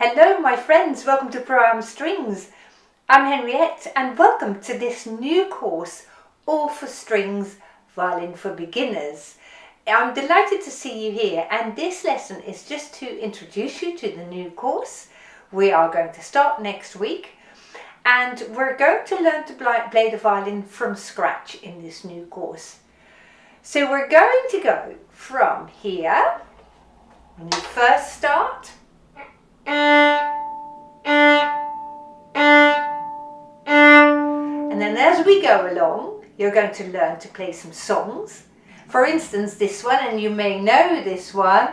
Hello my friends, welcome to Pro Strings. I'm Henriette and welcome to this new course, All for Strings, Violin for Beginners. I'm delighted to see you here, and this lesson is just to introduce you to the new course. We are going to start next week and we're going to learn to play the violin from scratch in this new course. So we're going to go from here, when you first start, and then as we go along, you're going to learn to play some songs. For instance, this one, and you may know this one.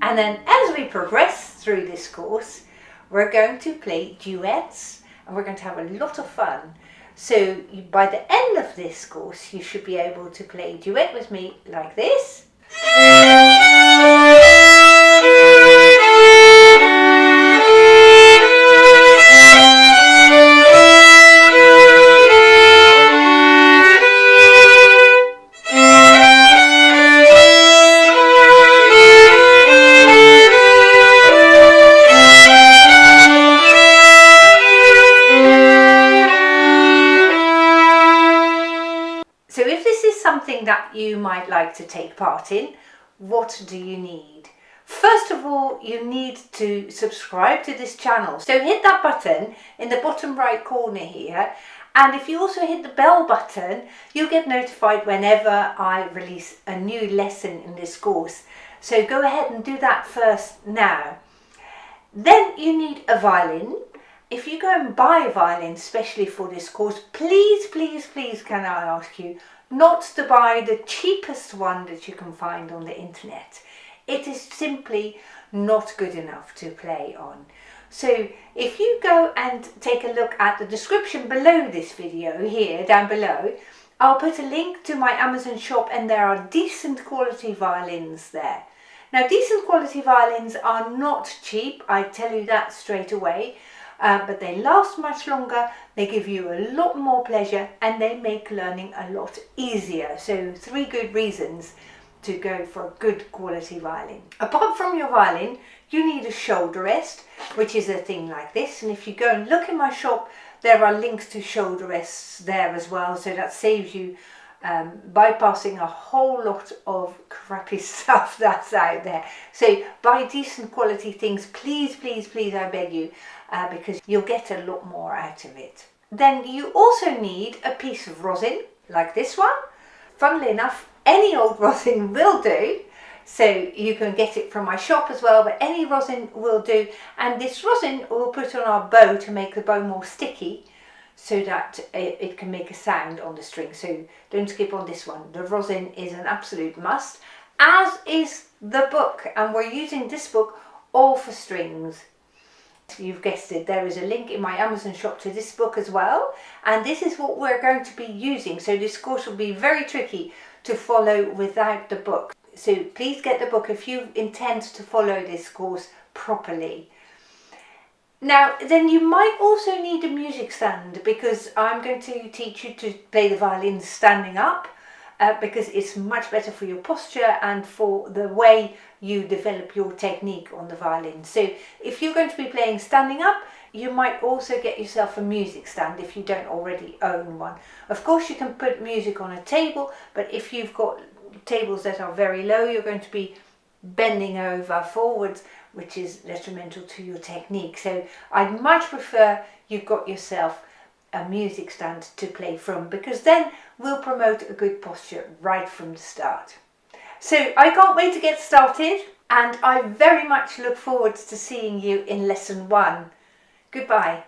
And then as we progress through this course, we're going to play duets and we're going to have a lot of fun. So by the end of this course, you should be able to play a duet with me like this. So if this is something that you might like to take part in, what do you need? First of all, you need to subscribe to this channel. So hit that button in the bottom right corner here, and if you also hit the bell button, you'll get notified whenever I release a new lesson in this course. So go ahead and do that first now. Then you need a violin. If you go and buy a violin especially for this course, please can I ask you not to buy the cheapest one that you can find on the internet. It is simply not good enough to play on. So if you go and take a look at the description below this video here, down below, I'll put a link to my Amazon shop, and there are decent quality violins there. Now, decent quality violins are not cheap, I tell you that straight away. But they last much longer, they give you a lot more pleasure, and they make learning a lot easier. So 3 good reasons to go for a good quality violin. Apart from your violin, you need a shoulder rest, which is a thing like this. And if you go and look in my shop, there are links to shoulder rests there as well. So that saves you bypassing a whole lot of crappy stuff that's out there. So buy decent quality things, please, I beg you, because you'll get a lot more out of it. Then you also need a piece of rosin, like this one. Funnily enough, any old rosin will do, so you can get it from my shop as well, but any rosin will do. And this rosin we'll put on our bow to make the bow more sticky, so that it can make a sound on the string. So don't skip on this one. The rosin is an absolute must, as is the book, and we're using this book, All for Strings. You've guessed it, there is a link in my Amazon shop to this book as well, and this is what we're going to be using. So this course will be very tricky to follow without the book. So please get the book if you intend to follow this course properly. Now, then you might also need a music stand, because I'm going to teach you to play the violin standing up, because it's much better for your posture and for the way you develop your technique on the violin. So if you're going to be playing standing up, you might also get yourself a music stand if you don't already own one. Of course, you can put music on a table, but if you've got tables that are very low, you're going to be bending over forwards, which is detrimental to your technique. So I'd much prefer you've got yourself a music stand to play from, because then we'll promote a good posture right from the start. So I can't wait to get started, and I very much look forward to seeing you in lesson 1. Goodbye.